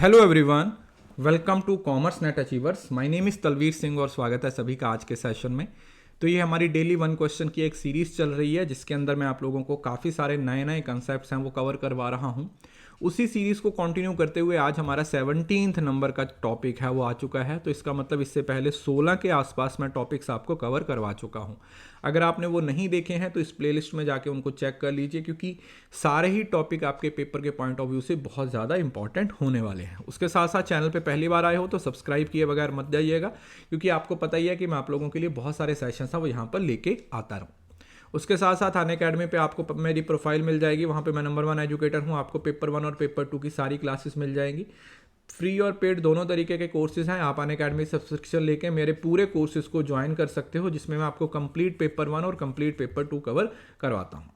Hello everyone, welcome to commerce NET achievers. My name is Talveer Singh और स्वागत है सभी का आज के सेशन में। तो ये हमारी डेली वन क्वेश्चन की एक सीरीज़ चल रही है जिसके अंदर मैं आप लोगों को काफ़ी सारे नए नए कंसेप्ट्स हैं वो कवर करवा रहा हूँ। उसी सीरीज़ को कंटिन्यू करते हुए आज हमारा 17th नंबर का टॉपिक है वो आ चुका है। तो इसका मतलब इससे पहले 16 के आसपास मैं टॉपिक्स आपको कवर करवा चुका हूँ। अगर आपने वो नहीं देखे हैं तो इस प्लेलिस्ट में जाके उनको चेक कर लीजिए, क्योंकि सारे ही टॉपिक आपके पेपर के पॉइंट ऑफ व्यू से बहुत ज़्यादा इंपॉर्टेंट होने वाले हैं। उसके साथ साथ चैनल पे पहली बार आए हो तो सब्सक्राइब किए बगैर मत जाइएगा, क्योंकि आपको पता ही है कि मैं आप लोगों के लिए बहुत सारे सेशंस हैं वो यहाँ पर लेके आता रहूँ। उसके साथ साथ अनअकैडमी पे आपको मेरी प्रोफाइल मिल जाएगी, वहाँ पे मैं नंबर 1 एजुकेटर हूँ। आपको पेपर 1 और पेपर 2 की सारी क्लासेस मिल जाएंगी। फ्री और पेड दोनों तरीके के कोर्सेज हैं। आप अनअकैडमी सब्सक्रिप्शन लेके मेरे पूरे कोर्सेज को ज्वाइन कर सकते हो, जिसमें मैं आपको कंप्लीट पेपर 1 और कंप्लीट पेपर 2 कवर करवाता हूँ।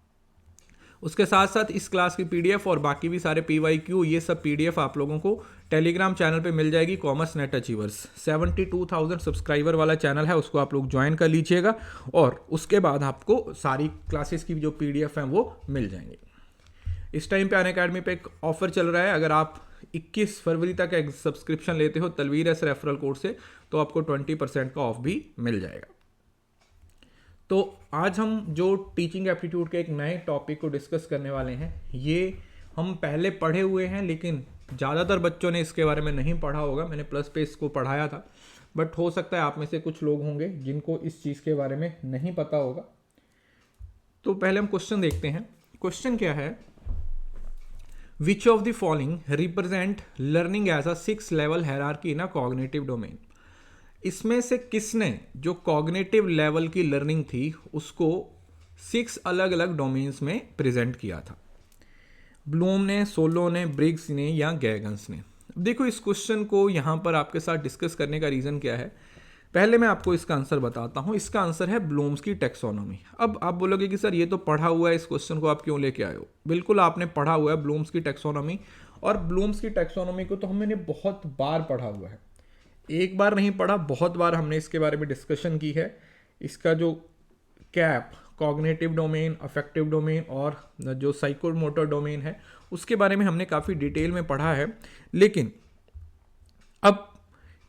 उसके साथ साथ इस क्लास की पीडीएफ और बाकी भी सारे पीवाईक्यू ये सब पीडीएफ आप लोगों को टेलीग्राम चैनल पे मिल जाएगी। कॉमर्स नेट अचीवर्स 72,000 सब्सक्राइबर वाला चैनल है, उसको आप लोग ज्वाइन कर लीजिएगा और उसके बाद आपको सारी क्लासेस की जो पीडीएफ हैं वो मिल जाएंगी। इस टाइम पे अनअकैडमी पे एक ऑफर चल रहा है। अगर आप 21 फरवरी तक एक सब्सक्रिप्शन लेते हो तलवीर एस रेफरल कोड से, तो आपको 20% का ऑफ भी मिल जाएगा। तो आज हम जो टीचिंग एप्टीट्यूड के एक नए टॉपिक को डिस्कस करने वाले हैं, ये हम पहले पढ़े हुए हैं लेकिन ज़्यादातर बच्चों ने इसके बारे में नहीं पढ़ा होगा। मैंने प्लस पे इसको पढ़ाया था, बट हो सकता है आप में से कुछ लोग होंगे जिनको इस चीज़ के बारे में नहीं पता होगा। तो पहले हम क्वेश्चन देखते हैं। क्वेश्चन क्या है? Which of the following represent learning as a 6 level hierarchy in a cognitive domain. इसमें से किसने जो कॉग्निटिव लेवल की लर्निंग थी उसको 6 अलग अलग डोमेन्स में प्रेजेंट किया था? ब्लूम ने, सोलो ने, ब्रिग्स ने या गैगन्स ने? देखो, इस क्वेश्चन को यहाँ पर आपके साथ डिस्कस करने का रीज़न क्या है, पहले मैं आपको इसका आंसर बताता हूँ। इसका आंसर है ब्लूम्स की टैक्सोनॉमी। अब आप बोलोगे कि सर ये तो पढ़ा हुआ है, इस क्वेश्चन को आप क्यों लेके आए हो? बिल्कुल आपने पढ़ा हुआ है ब्लूम्स की टैक्सोनॉमी, और ब्लूम्स की टैक्सोनॉमी को तो हमने बहुत बार पढ़ा हुआ है। एक बार नहीं पढ़ा, बहुत बार हमने इसके बारे में डिस्कशन की है। इसका जो cap, cognitive domain, affective domain और जो साइकोमोटर डोमेन है, उसके बारे में हमने काफ़ी डिटेल में पढ़ा है। लेकिन अब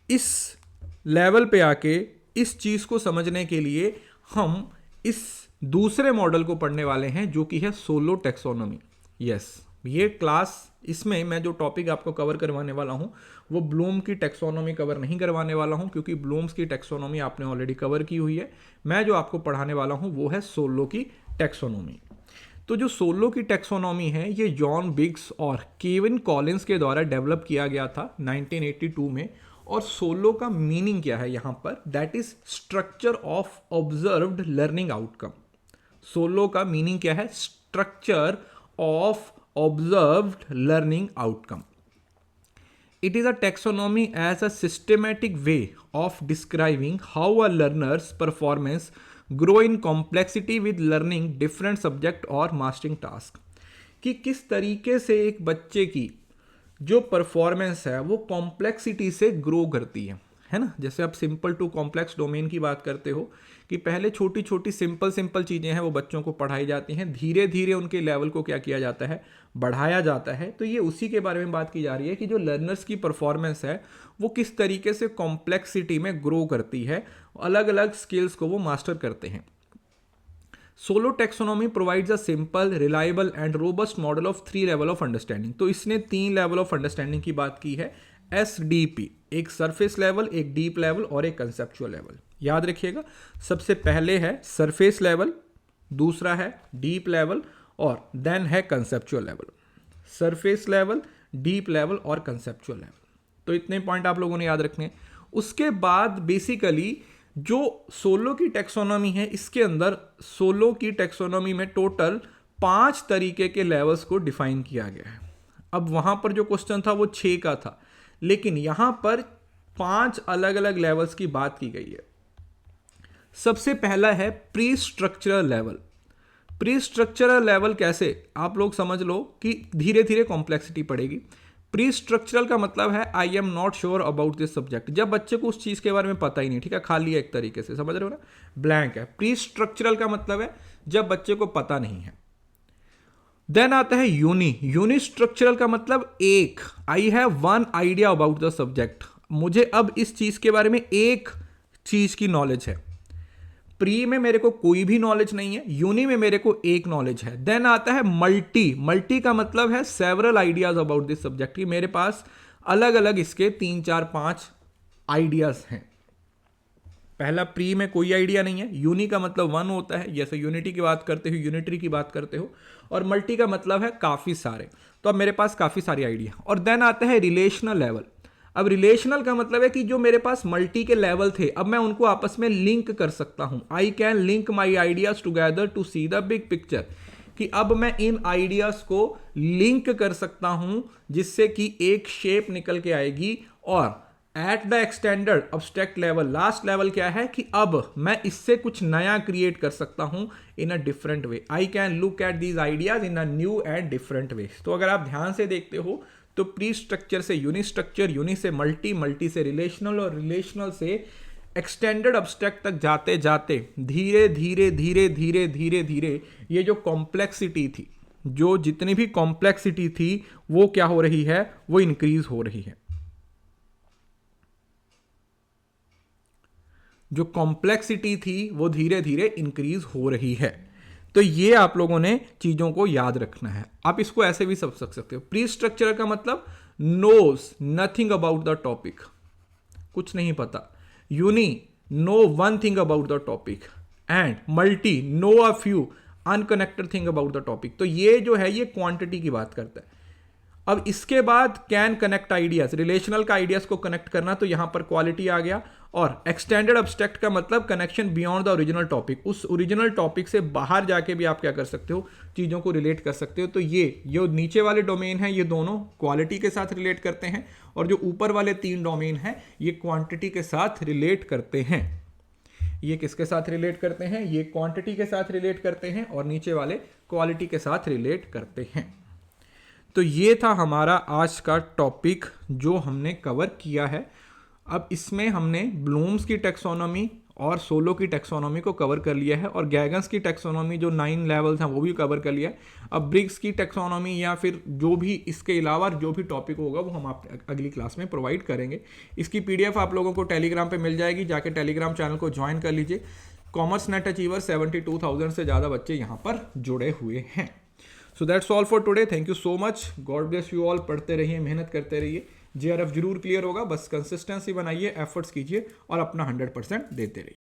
इस लेवल पे आके इस चीज़ को समझने के लिए हम इस दूसरे मॉडल को पढ़ने वाले हैं, जो कि है सोलो टैक्सोनॉमी। यस, ये क्लास, इसमें मैं जो टॉपिक आपको कवर करवाने वाला हूँ वो ब्लूम की टैक्सोनॉमी कवर नहीं करवाने वाला हूँ, क्योंकि ब्लूम्स की टैक्सोनॉमी आपने ऑलरेडी कवर की हुई है। मैं जो आपको पढ़ाने वाला हूँ वो है सोलो की टैक्सोनॉमी। तो जो सोलो की टैक्सोनॉमी है ये जॉन बिग्स और केविन कॉलिंस के द्वारा डेवलप किया गया था 1982 में। और सोलो का मीनिंग क्या है यहाँ पर? That is structure of observed learning outcome. Solo का मीनिंग क्या है? Structure of observed learning outcome. It is a taxonomy as a systematic way of describing how a learner's performance grow in complexity with learning different subject or mastering task. कि किस तरीके से एक बच्चे की जो परफॉर्मेंस है वो कॉम्प्लेक्सिटी से ग्रो करती है ना। जैसे आप सिंपल टू कॉम्प्लेक्स डोमेन की बात करते हो कि पहले छोटी छोटी सिंपल चीज़ें हैं वो बच्चों को पढ़ाई जाती हैं, धीरे धीरे उनके लेवल को क्या किया जाता है, बढ़ाया जाता है। तो ये उसी के बारे में बात की जा रही है कि जो लर्नर्स की परफॉर्मेंस है वो किस तरीके से कॉम्प्लेक्सिटी में ग्रो करती है, अलग अलग स्किल्स को वो मास्टर करते हैं। Solo taxonomy provides a simple, reliable and robust model of 3 level of understanding. तो इसने 3 लेवल ऑफ अंडरस्टैंडिंग की बात की है। SDP, एक सरफेस लेवल, एक डीप लेवल और एक कंसेप्चुअल लेवल। याद रखिएगा, सबसे पहले है सरफेस लेवल, दूसरा है डीप लेवल और देन है conceptual level. Surface level, deep level और कंसेप्चुअल लेवल। तो इतने पॉइंट आप लोगों ने याद रखने। उसके बाद बेसिकली जो सोलो की टैक्सोनॉमी है, इसके अंदर सोलो की टैक्सोनॉमी में टोटल 5 तरीके के लेवल्स को डिफाइन किया गया है। अब वहां पर जो क्वेश्चन था वो 6 का था, लेकिन यहां पर 5 अलग अलग लेवल्स की बात की गई है। सबसे पहला है pre structural level. Pre structural level कैसे? आप लोग समझ लो कि धीरे धीरे कॉम्प्लेक्सिटी पड़ेगी। प्री स्ट्रक्चरल का मतलब है I am not sure about this subject. जब बच्चे को उस चीज़ के बारे में पता ही नहीं, ठीक है, खाली है एक तरीके से, समझ रहे हो ना, ब्लैंक है। प्री स्ट्रक्चरल का मतलब है जब बच्चे को पता नहीं है। देन आता है यूनि स्ट्रक्चरल का मतलब एक, I have one idea about the subject, मुझे अब इस चीज के बारे में एक चीज की नॉलेज है। प्री में मेरे को कोई भी नॉलेज नहीं है, यूनि में मेरे को एक नॉलेज है। देन आता है मल्टी का मतलब है several ideas about this subject, की मेरे पास अलग अलग इसके 3 4 5 आइडियाज हैं। पहला प्री में कोई आइडिया नहीं है, यूनि का मतलब वन होता है, जैसे यूनिटी की बात करते हो, यूनिटरी की बात करते हो, और मल्टी का मतलब है काफी सारे। तो अब मेरे पास काफी सारी आइडिया। और देन आता है रिलेशनल लेवल। अब रिलेशनल का मतलब है कि जो मेरे पास मल्टी के लेवल थे, अब मैं उनको आपस में लिंक कर सकता हूं। I can link my ideas together to see the big picture, कि अब मैं इन आइडियाज को लिंक कर सकता हूं जिससे कि एक शेप निकल के आएगी। और at the extended abstract level, last level क्या है कि अब मैं इससे कुछ नया क्रिएट कर सकता हूं in a different way. I can look at these ideas in a new and different way. तो अगर आप ध्यान से देखते हो तो प्री स्ट्रक्चर से यूनि स्ट्रक्चर, यूनि से मल्टी, मल्टी से रिलेशनल, और रिलेशनल से एक्सटेंडेड अब्स्ट्रैक्ट तक जाते जाते धीरे धीरे धीरे धीरे धीरे धीरे ये जो कॉम्प्लेक्सिटी थी, जो जितनी भी कॉम्प्लेक्सिटी थी वो क्या हो रही है, वो इंक्रीज हो रही है। जो कॉम्प्लेक्सिटी थी वो धीरे धीरे इंक्रीज हो रही है। तो ये आप लोगों ने चीजों को याद रखना है। आप इसको ऐसे भी समझ सकते हो, प्री स्ट्रक्चर का मतलब knows nothing about the topic, कुछ नहीं पता। Uni knows one thing about the topic, and multi knows a few unconnected thing about the topic. तो ये जो है ये क्वांटिटी की बात करता है। अब इसके बाद कैन कनेक्ट आइडियाज, रिलेशनल का आइडियाज को कनेक्ट करना, तो यहां पर क्वालिटी आ गया। और एक्सटेंडेड अब्स्ट्रैक्ट का मतलब connection beyond the original topic, उस ओरिजिनल टॉपिक से बाहर जाके भी आप क्या कर सकते हो, चीजों को रिलेट कर सकते हो। तो ये जो नीचे वाले डोमेन है ये दोनों क्वालिटी के साथ रिलेट करते हैं, और जो ऊपर वाले 3 डोमेन हैं ये क्वांटिटी के साथ रिलेट करते हैं। ये किसके साथ रिलेट करते हैं, ये क्वांटिटी के साथ रिलेट करते हैं, और नीचे वाले क्वालिटी के साथ रिलेट करते हैं। तो ये था हमारा आज का टॉपिक जो हमने कवर किया है। अब इसमें हमने ब्लूम्स की टैक्सोनॉमी और सोलो की टैक्सोनॉमी को कवर कर लिया है, और गैगन्स की टैक्सोनॉमी जो 9 लेवल्स हैं वो भी कवर कर लिया है। अब ब्रिग्स की टैक्सोनॉमी या फिर जो भी इसके अलावा जो भी टॉपिक होगा वो हम आप अगली क्लास में प्रोवाइड करेंगे। इसकी PDF आप लोगों को टेलीग्राम पे मिल जाएगी, जाके टेलीग्राम चैनल को ज्वाइन कर लीजिए। कॉमर्स नेट अचीवर 72,000 से ज़्यादा बच्चे यहाँ पर जुड़े हुए हैं। So that's all for today, thank you so much, God bless you all. पढ़ते रहिए, मेहनत करते रहिए, JRF जरूर क्लियर होगा, बस कंसिस्टेंसी बनाइए, एफर्ट्स कीजिए और अपना 100% देते रहिए।